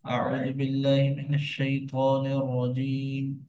أعوذ بالله من الشيطان الرجيم.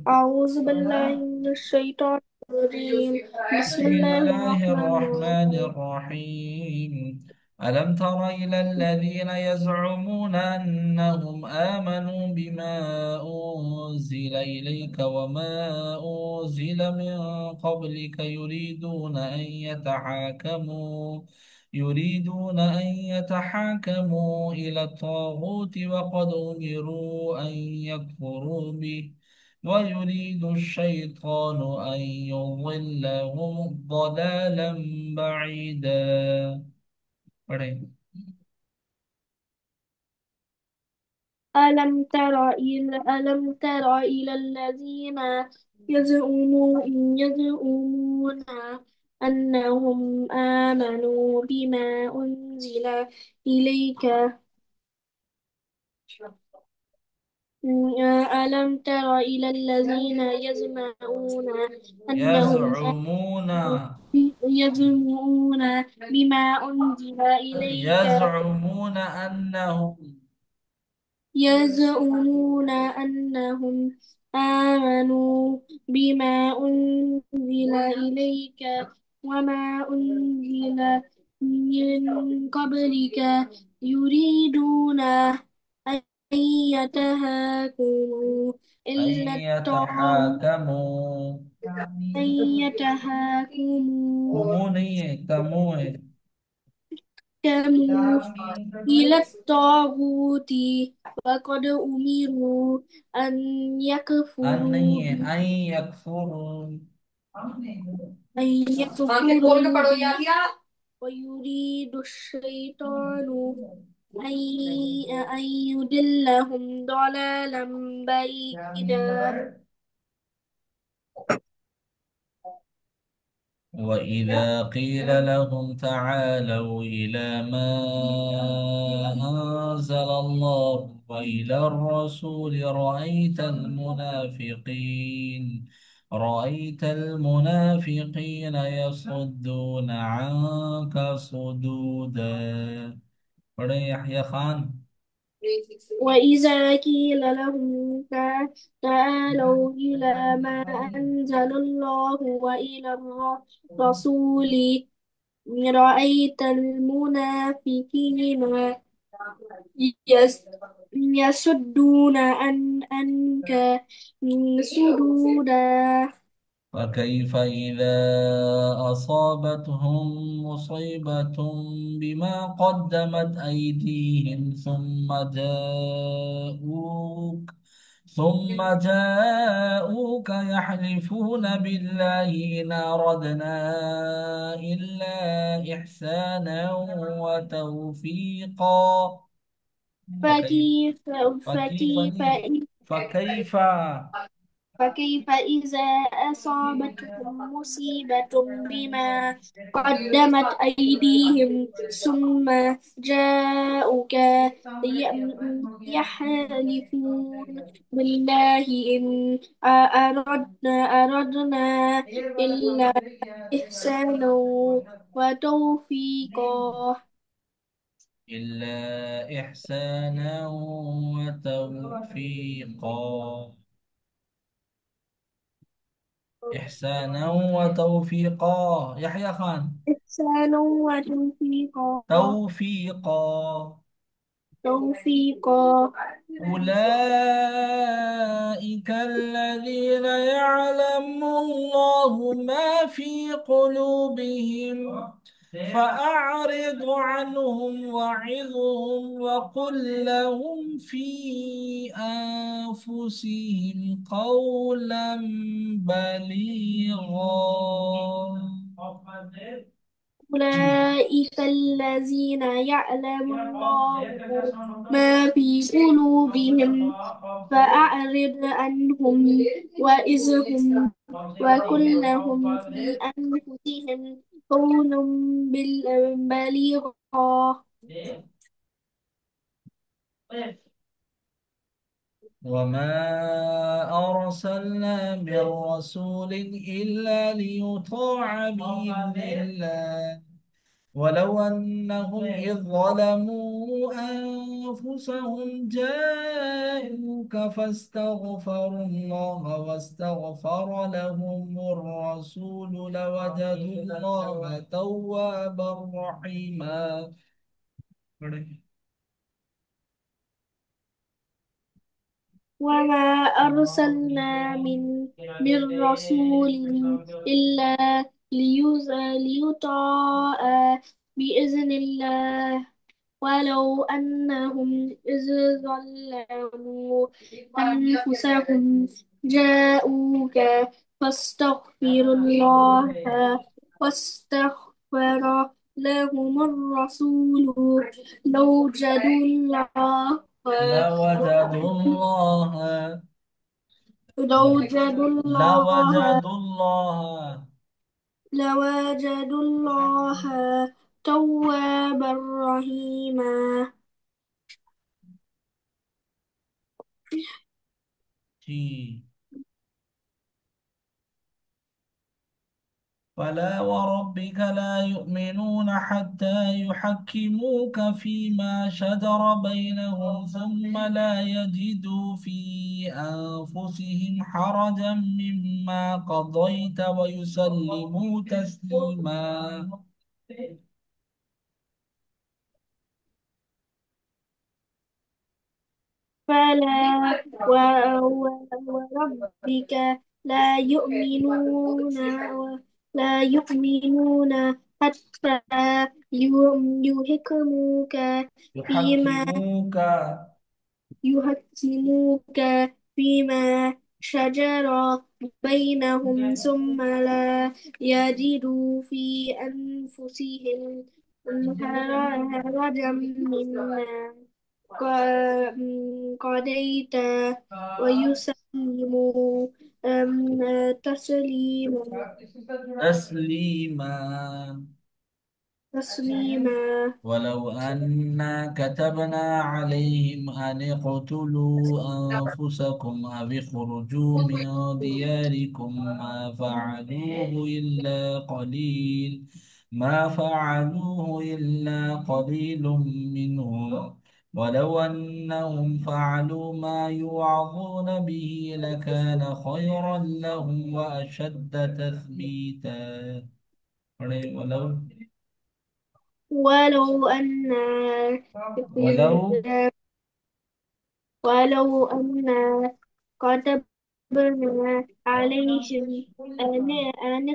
أعوذ بالله من الشيطان الرجيم. بسم بسم الله الله الرحمن الرحمن الرحيم. الرحيم. ألم تر إلى الذين يزعمون أنهم آمنوا بما أنزل إليك وما أنزل من قبلك يريدون أن يتحاكموا إلى الطاغوت وقد أمروا أن يكفروا به ويريد الشيطان أن يضلهم ضلالا بعيدا. पढ़ें। ألم تر إلى الذين يزعمون أنهم آمنوا بما أنزل إليك. ألم تر إلى الذين يزعمون أنهم يزعمون يزعمون بما أنزل إليك يزعمون أنهم يزعمون أنهم آمنوا بما أنزل إليك وما أنزل من قبلك يريدون أن يتهاكموا أن إلا الطاغوت يتحاكموا أن يتهاكموا كمو नहीं है कमो है إلى الطاغوت وقد أمروا أن अन नहीं يكفروا है به أن يكفروا أن يكفروا به ويريد الشيطان أن يضلهم ضلالا بعيدا. وإذا قيل لهم تعالوا إلى ما أنزل الله وإلى الرسول رأيت المنافقين يصدون عنك صدودا. पढ़े यحيى खान। وإذا قيل لهم تعالوا إلى ما أنزل الله وإلى الرسول رأيت المنافقين يس- يصدون عنك صدودا. فكيف إذا أصابتهم مصيبة بما قدمت أيديهم ثم جاءوك يحلفون بالله إن أردنا إلا إحسانا وتوفيقا. فكيف فكيف فكيف فكيف فكيف فكيف إذا أصابتهم مصيبة بما قدمت أيديهم ثم جاءوك يحلفون بالله إن أردنا إلا إحسانا وتوفيقا. إلا إحسانا وتوفيقا. إحسانا وتوفيقا يحيى خان. إحسانا وتوفيقا. توفيقا. توفيقا. أولئك الذين يعلم الله ما في قلوبهم فأعرض عنهم وعظهم وقل لهم في أنفسهم قولا بليغا. أولئك الذين يعلم الله ما في قلوبهم فأعرض عنهم وإذهم وقل لهم في أنفسهم قولا بليغا. وما أرسلنا من رسول إلا ليطاع بإذن الله ولو أنهم إذ ظلموا أنفسهم جاءوك فاستغفروا الله واستغفر لهم الرسول لوجدوا الله توابا رحيما. وما أرسلنا من رسول إلا ليطاع بإذن الله ولو أنهم إذ ظلموا أنفسهم جاءوك فاستغفروا الله واستغفر لهم الرسول لوجدوا الله لوجدوا الله لوجدوا الله لوجدوا الله لوجدوا الله توابا رحيما. جي. فلا وربك لا يؤمنون حتى يحكموك فيما شجر بينهم ثم لا يجدوا في أنفسهم حرجا مما قضيت ويسلموا تسليما. فلا وربك لا يؤمنون حتى يحكموك فيما يحكموك يحكموك فيما شجر بينهم ثم لا يجدوا في أنفسهم حرجا مما قضيت ويسلموا تسليما تسليما. تسليما. ولو أنا كتبنا عليهم أن اقتلوا أنفسكم أو اخرجوا من دياركم ما فعلوه إلا قليل منهم. ولو أنهم فعلوا ما يوعظون به لكان خيرا لهم وأشد تثبيتا. ولو ولو أن ولو ولو أن كتبنا عليهم أن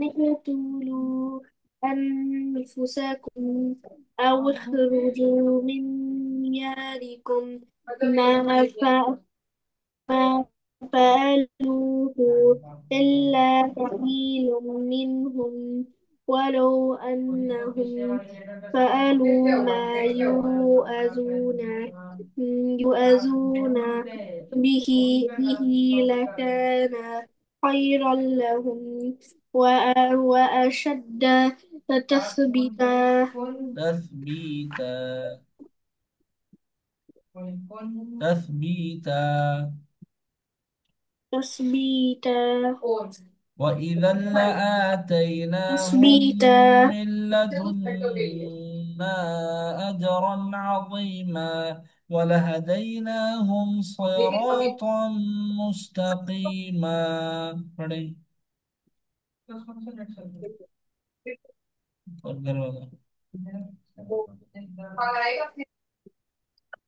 اقتلوا أنفسكم أو اخرجوا من دياركم ما ما فعلوه إلا قليل منهم ولو أنهم فعلوا ما يؤذون به به لكان خيرا لهم وأشد تثبيتا. تثبيتا. تثبيتا. تثبيتا. وإذا لآتيناهم تثبيتا. من لدنا أجرا عظيما ولهديناهم صراطا مستقيما.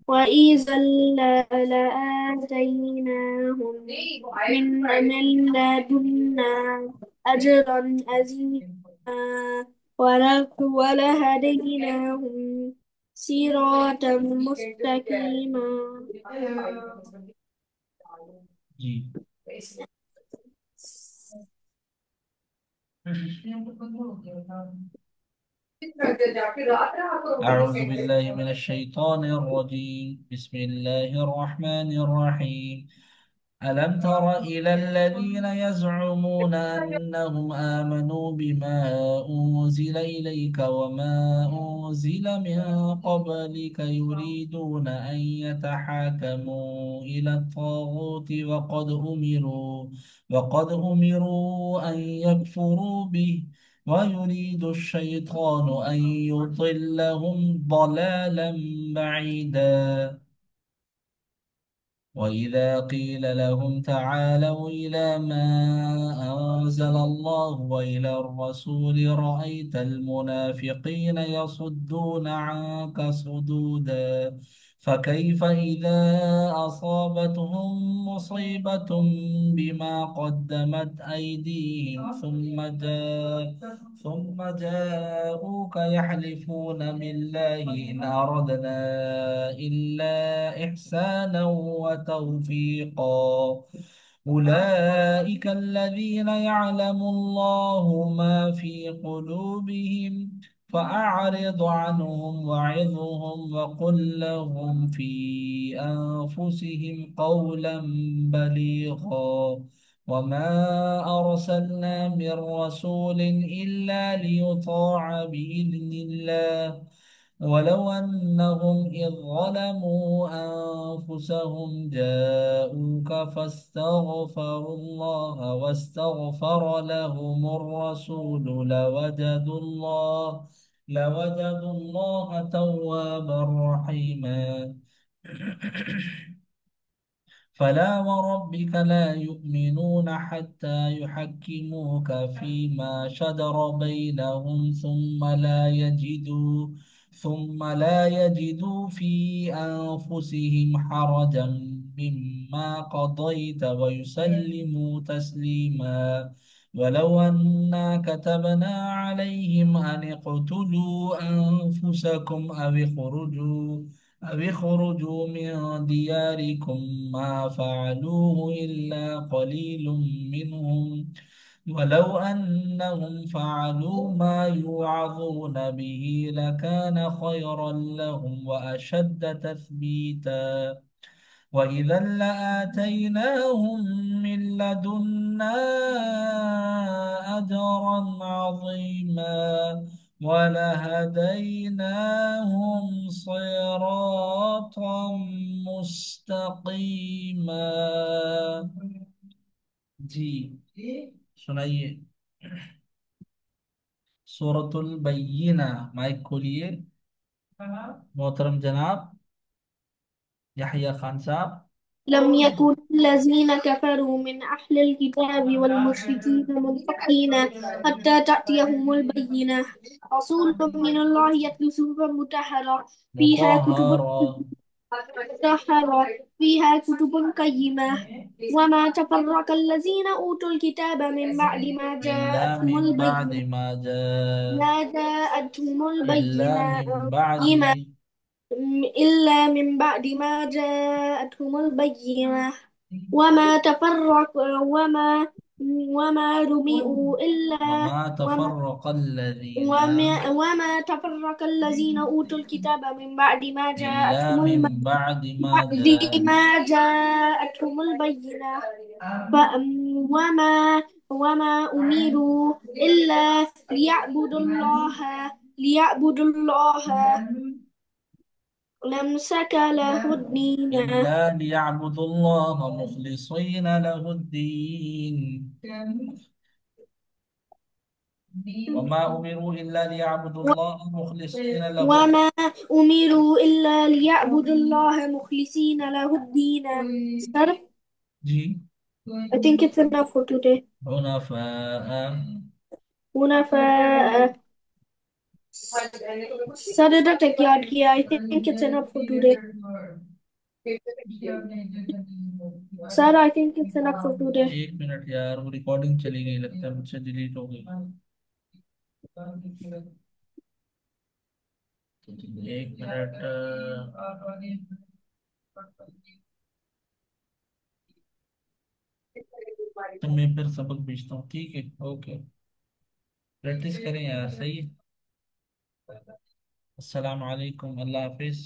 وإذا لآتيناهم من لدنا أجرا عظيما ولهديناهم صراطا مستقيما. جي. أعوذ بالله من الشيطان الرجيم. بسم الله الرحمن الرحيم. ألم تر إلى الذين يزعمون أنهم آمنوا بما أنزل إليك وما أنزل من قبلك يريدون أن يتحاكموا إلى الطاغوت وقد أمروا أن يكفروا به ويريد الشيطان أن يضلهم ضلالا بعيدا. وإذا قيل لهم تعالوا إلى ما أنزل الله وإلى الرسول رأيت المنافقين يصدون عنك صدودا. فكيف إذا أصابتهم مصيبة بما قدمت أيديهم ثم جاءوك يحلفون بالله إن أردنا إلا إحسانا وتوفيقا. أولئك الذين يعلم الله ما في قلوبهم فأعرض عنهم وعظهم وقل لهم في أنفسهم قولا بليغا. وما أرسلنا من رسول إلا ليطاع بإذن الله ولو أنهم إذ ظلموا أنفسهم جاءوك فاستغفروا الله واستغفر لهم الرسول لوجدوا الله توابا رحيما. فلا وربك لا يؤمنون حتى يحكموك فيما شجر بينهم ثم لا يجدوا في أنفسهم حرجا مما قضيت ويسلموا تسليما. ولو أنا كتبنا عليهم أن اقتلوا أنفسكم أو اخرجوا من دياركم ما فعلوه إلا قليل منهم. ولو أنهم فعلوا ما يوعظون به لكان خيرا لهم وأشد تثبيتا. وإذا لآتيناهم من لدنا أجرا عظيما ولهديناهم صراطا مستقيما। जी सुनाइए। सूरतुल बय्यिना। माइक खोलिए। मोहतरम जनाब यहया खान साहब। لم يكن الذين كفروا من أهل الكتاب والمشركين منفكين حتى تأتيهم البينة رسول من الله يتلو صحفا مطهرة مطهرة فيها كتب قيمة وما تفرق الذين أوتوا الكتاب من بعد إلا من بعد ما جاءتهم إلا البينة من بعد إلا من بعد ما جاءتهم البينة وما تفرق وما رمئوا إلا وما وما تفرق الذين وما تفرق الذين أوتوا الكتاب من بعد ما إلا جاءتهم من بعد ما بعد جاء ما جاءتهم البينة ف- وما أمروا إلا ليعبدوا الله لمسك له الدين إلا ليعبدوا الله مخلصين له الدين. وما أمروا إلا ليعبدوا الله مخلصين له. وما أمروا إلا ليعبدوا الله مخلصين له الدين. Sir, जी I think it's enough for today. حنفاء حنفاء. Sir, इधर तक याद किया. I think it's enough for today. Sir, I think it's enough for today. एक मिनट यार वो रिकॉर्डिंग चली गई लगता है मुझसे डिलीट हो गई। एक मिनट तो मैं फिर सबक भेजता हूँ ठीक है ओके। प्रैक्टिस करें यार सही है। अस्सलाम वालेकुम अल्लाह हाफिज।